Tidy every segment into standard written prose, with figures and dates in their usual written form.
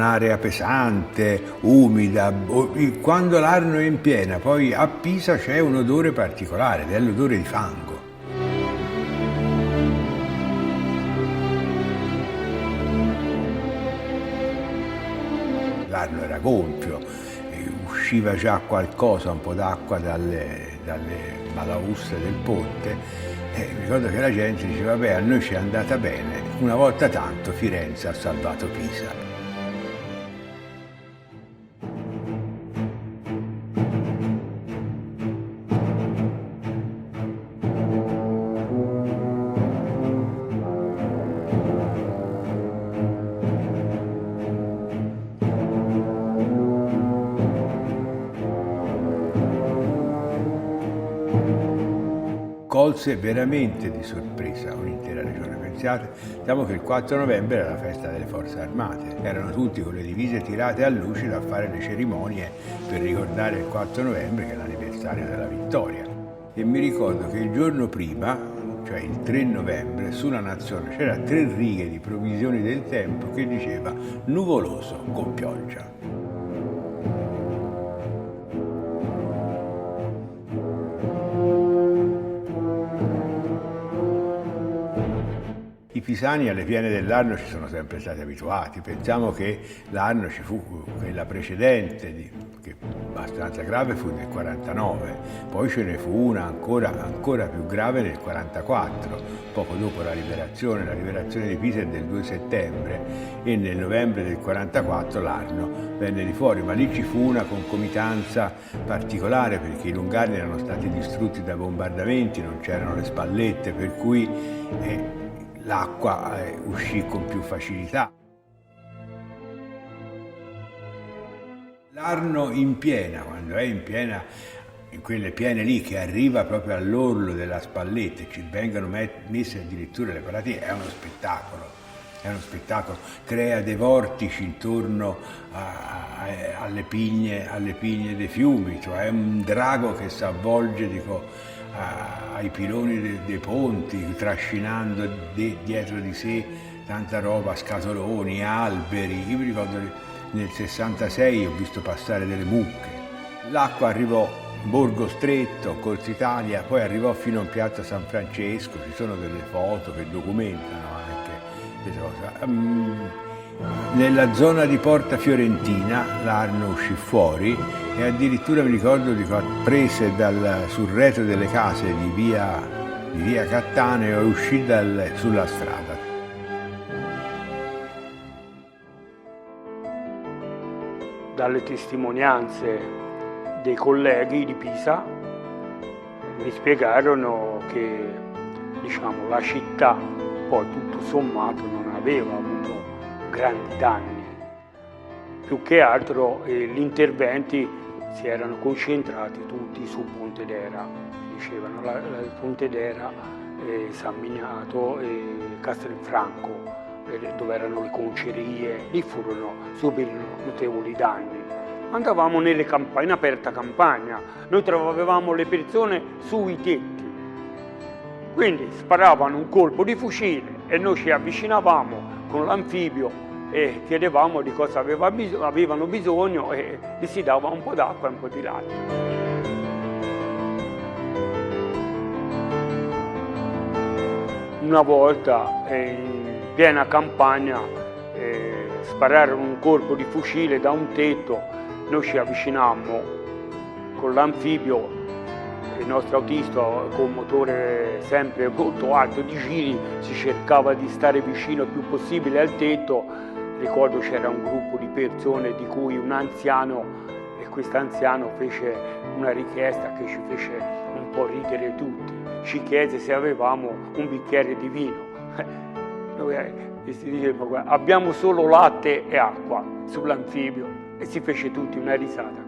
un'area pesante, umida. Quando l'Arno è in piena, poi a Pisa c'è un odore particolare, ed è l'odore di fango. L'Arno era gonfio, usciva già qualcosa, un po' d'acqua dalle balaustre del ponte. Mi ricordo che la gente diceva: vabbè, a noi ci è andata bene, una volta tanto Firenze ha salvato Pisa. Colse veramente di sorpresa un'intera regione. Pensate, diciamo che il 4 novembre era la festa delle forze armate, erano tutti con le divise tirate a luccido a fare le cerimonie per ricordare il 4 novembre che è l'anniversario della vittoria. E mi ricordo che il giorno prima, cioè il 3 novembre, sulla Nazione c'era 3 righe di previsioni del tempo che diceva nuvoloso con pioggia. I pisani alle piene dell'Arno ci sono sempre stati abituati. Pensiamo che l'Arno ci fu quella precedente, che abbastanza grave, fu nel 49, poi ce ne fu una ancora più grave nel 44, poco dopo la liberazione di Pisa è del 2 settembre e nel novembre del 44 l'Arno venne di fuori, ma lì ci fu una concomitanza particolare perché i lungani erano stati distrutti da bombardamenti, non c'erano le spallette, per cui l'acqua uscì con più facilità. L'Arno in piena, quando è in piena, in quelle piene lì che arriva proprio all'orlo della spalletta e ci vengono messe addirittura le paratine, è uno spettacolo, crea dei vortici intorno alle pigne dei fiumi, cioè è un drago che si avvolge ai piloni dei ponti, trascinando dietro di sé tanta roba, scatoloni, alberi. Io mi ricordo nel 66 ho visto passare delle mucche. L'acqua arrivò Borgo Stretto, Corso Italia, poi arrivò fino a Piazza San Francesco, ci sono delle foto che documentano anche queste cose. Nella zona di Porta Fiorentina l'Arno uscì fuori e addirittura mi ricordo di prese sul retro delle case di via Cattaneo e uscì sulla strada. Dalle testimonianze dei colleghi di Pisa mi spiegarono che la città poi tutto sommato non aveva avuto grandi danni, più che altro gli interventi si erano concentrati tutti su Pontedera, dicevano il Pontedera, San Miniato e Castelfranco, dove erano le concerie, lì subirono notevoli danni. Andavamo in aperta campagna, noi trovavamo le persone sui tetti, quindi sparavano un colpo di fucile e noi ci avvicinavamo con l'anfibio e chiedevamo di cosa avevano bisogno e gli si dava un po' d'acqua e un po' di latte. Una volta in piena campagna spararono un colpo di fucile da un tetto, noi ci avvicinammo con l'anfibio, il nostro autista con motore sempre molto alto di giri si cercava di stare vicino il più possibile al tetto. Ricordo c'era un gruppo di persone di cui un anziano, e quest'anziano fece una richiesta che ci fece un po' ridere tutti, ci chiese se avevamo un bicchiere di vino. Noi dicevamo: abbiamo solo latte e acqua sull'anfibio, e si fece tutti una risata.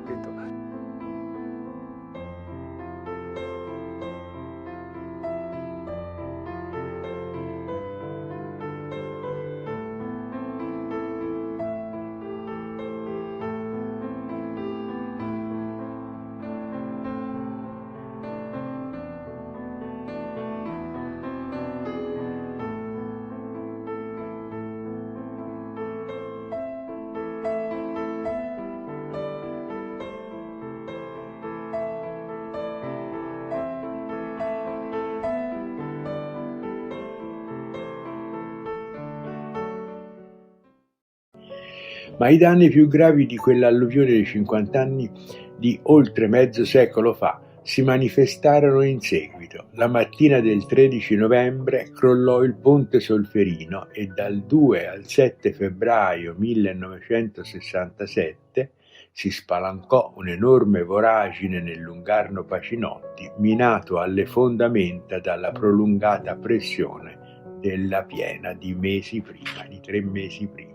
Ma i danni più gravi di quell'alluvione di 50 anni di oltre mezzo secolo fa si manifestarono in seguito. La mattina del 13 novembre crollò il ponte Solferino e dal 2 al 7 febbraio 1967 si spalancò un'enorme voragine nel lungarno Pacinotti, minato alle fondamenta dalla prolungata pressione della piena di 3 mesi prima.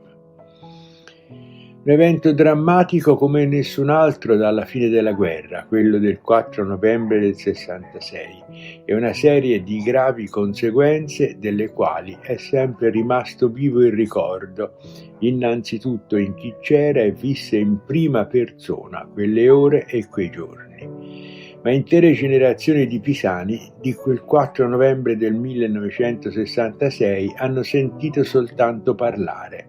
Un evento drammatico come nessun altro dalla fine della guerra, quello del 4 novembre del 66, e una serie di gravi conseguenze delle quali è sempre rimasto vivo il ricordo, innanzitutto in chi c'era e visse in prima persona quelle ore e quei giorni. Ma intere generazioni di pisani di quel 4 novembre del 1966 hanno sentito soltanto parlare.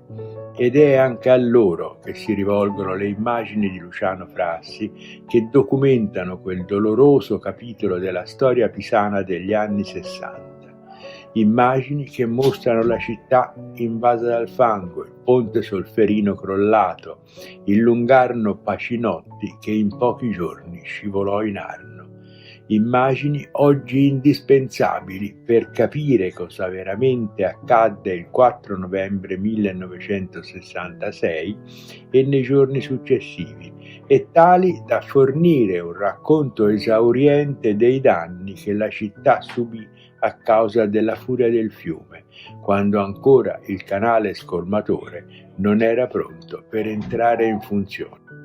Ed è anche a loro che si rivolgono le immagini di Luciano Frassi che documentano quel doloroso capitolo della storia pisana degli anni 60. Immagini che mostrano la città invasa dal fango, il ponte Solferino crollato, il lungarno Pacinotti che in pochi giorni scivolò in Arno. Immagini oggi indispensabili per capire cosa veramente accadde il 4 novembre 1966 e nei giorni successivi, e tali da fornire un racconto esauriente dei danni che la città subì a causa della furia del fiume, quando ancora il canale scolmatore non era pronto per entrare in funzione.